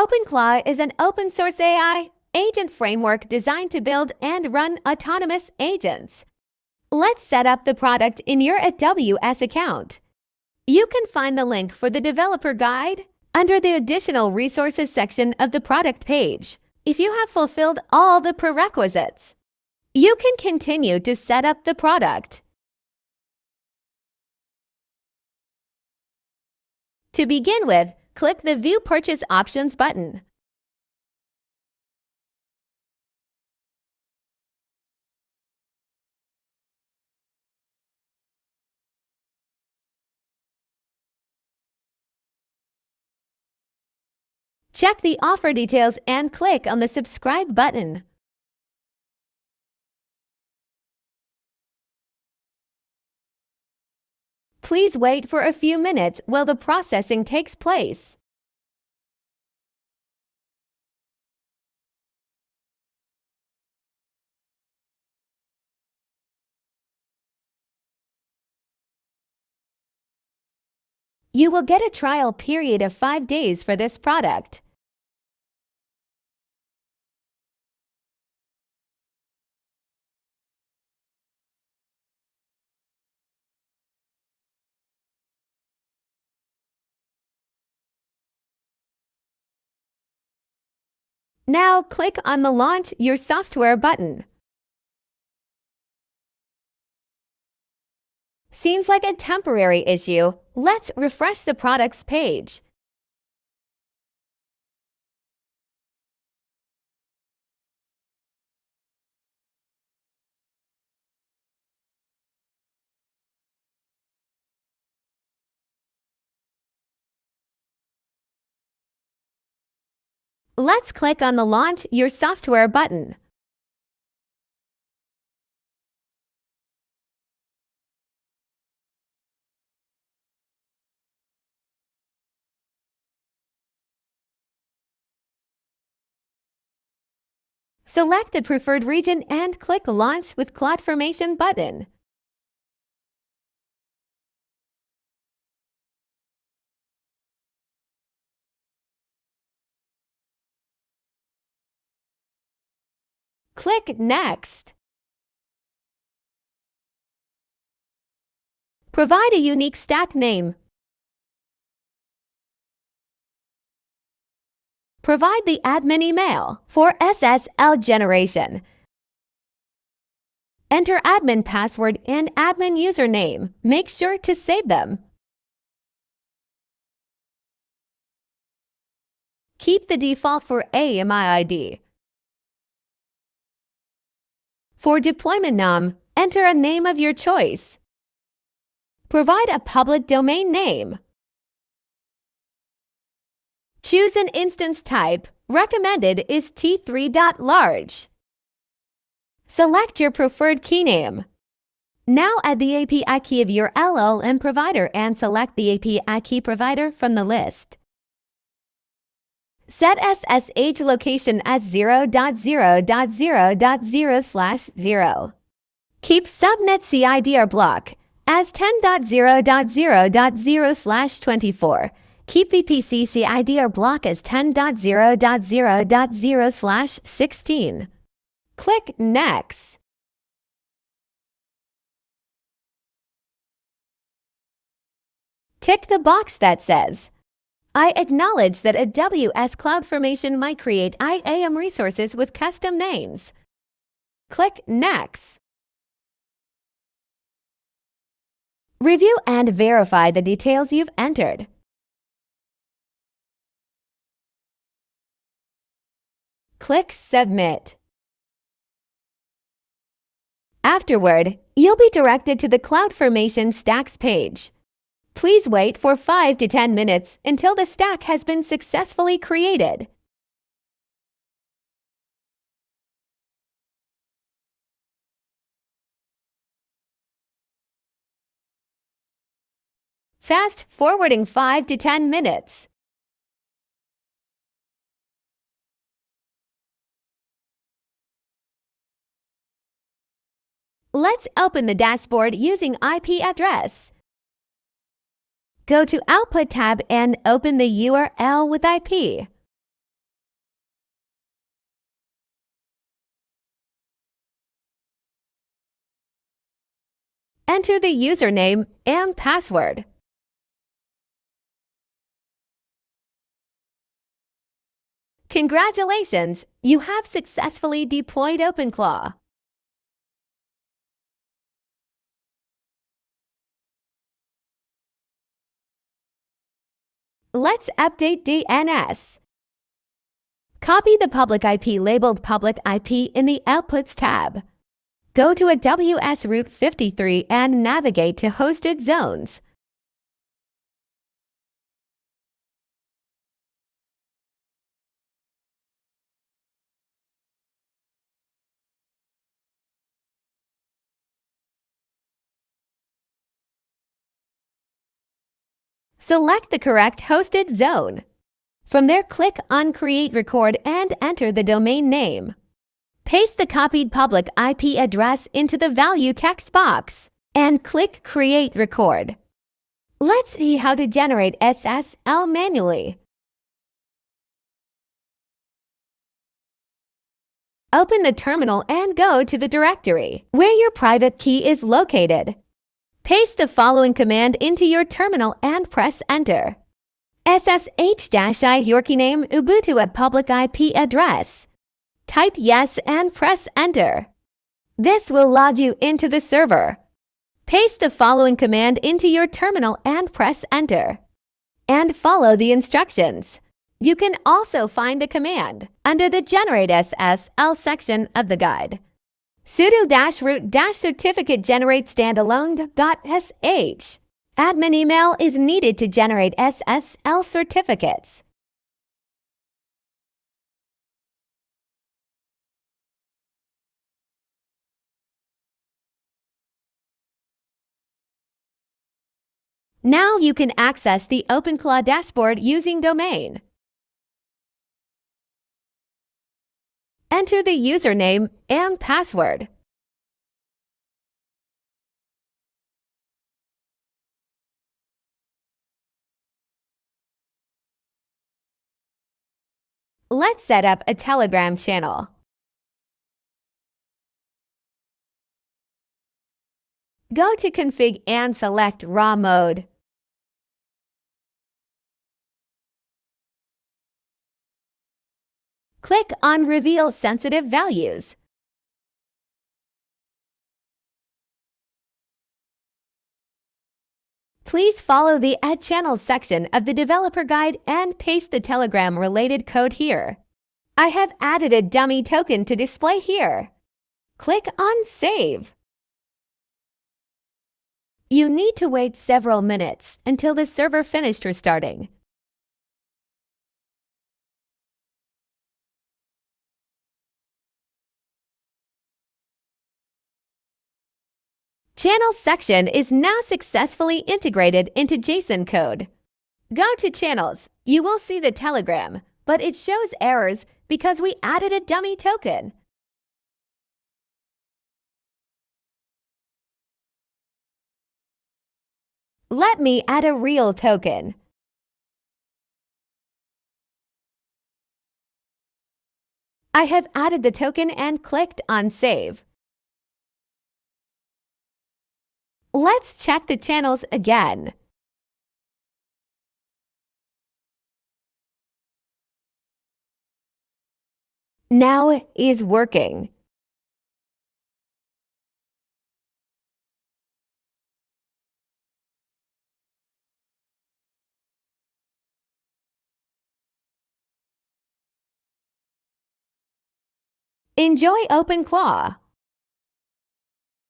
OpenClaw is an open-source AI agent framework designed to build and run autonomous agents. Let's set up the product in your AWS account. You can find the link for the developer guide under the Additional Resources section of the product page. If you have fulfilled all the prerequisites, you can continue to set up the product. To begin with, click the View Purchase Options button. Check the offer details and click on the Subscribe button. Please wait for a few minutes while the processing takes place. You will get a trial period of 5 days for this product. Now click on the Launch Your Software button. Seems like a temporary issue. Let's refresh the products page. Let's click on the Launch Your Software button. Select the preferred region and click Launch with CloudFormation button. Click Next. Provide a unique stack name. Provide the admin email for SSL generation. Enter admin password and admin username. Make sure to save them. Keep the default for AMI ID. For deployment name, enter a name of your choice. Provide a public domain name. Choose an instance type. Recommended is T3.large. Select your preferred key name. Now add the API key of your LLM provider and select the API key provider from the list. Set SSH location as 0.0.0.0/0. Keep subnet CIDR block as 10.0.0.0/24. Keep VPC CIDR block as 10.0.0.0/16. Click Next. Tick the box that says, I acknowledge that AWS CloudFormation might create IAM resources with custom names. Click Next. Review and verify the details you've entered. Click Submit. Afterward, you'll be directed to the CloudFormation Stacks page. Please wait for 5 to 10 minutes until the stack has been successfully created. Fast forwarding 5 to 10 minutes. Let's open the dashboard using IP address. Go to Output tab and open the URL with IP. Enter the username and password. Congratulations! You have successfully deployed OpenClaw. Let's update DNS. Copy the public IP labeled Public IP in the Outputs tab. Go to AWS Route 53 and navigate to Hosted Zones. Select the correct hosted zone. From there, click on Create Record and enter the domain name. Paste the copied public IP address into the value text box and click Create Record. Let's see how to generate SSL manually. Open the terminal and go to the directory where your private key is located. Paste the following command into your terminal and press Enter. SSH-I your keyname Ubuntu a public IP address. Type yes and press Enter. This will log you into the server. Paste the following command into your terminal and press Enter. And follow the instructions. You can also find the command under the Generate SSL section of the guide. sudo-root-certificate generate standalone.sh. Admin email is needed to generate SSL certificates. Now you can access the OpenClaw dashboard using domain. Enter the username and password. Let's set up a Telegram channel. Go to Config and select Raw mode. Click on Reveal Sensitive Values. Please follow the Add Channels section of the developer guide and paste the Telegram-related code here. I have added a dummy token to display here. Click on Save. You need to wait several minutes until the server finished restarting. Channels section is now successfully integrated into JSON code. Go to Channels. You will see the Telegram, but it shows errors because we added a dummy token. Let me add a real token. I have added the token and clicked on Save. Let's check the channels again. Now it is working. Enjoy OpenClaw.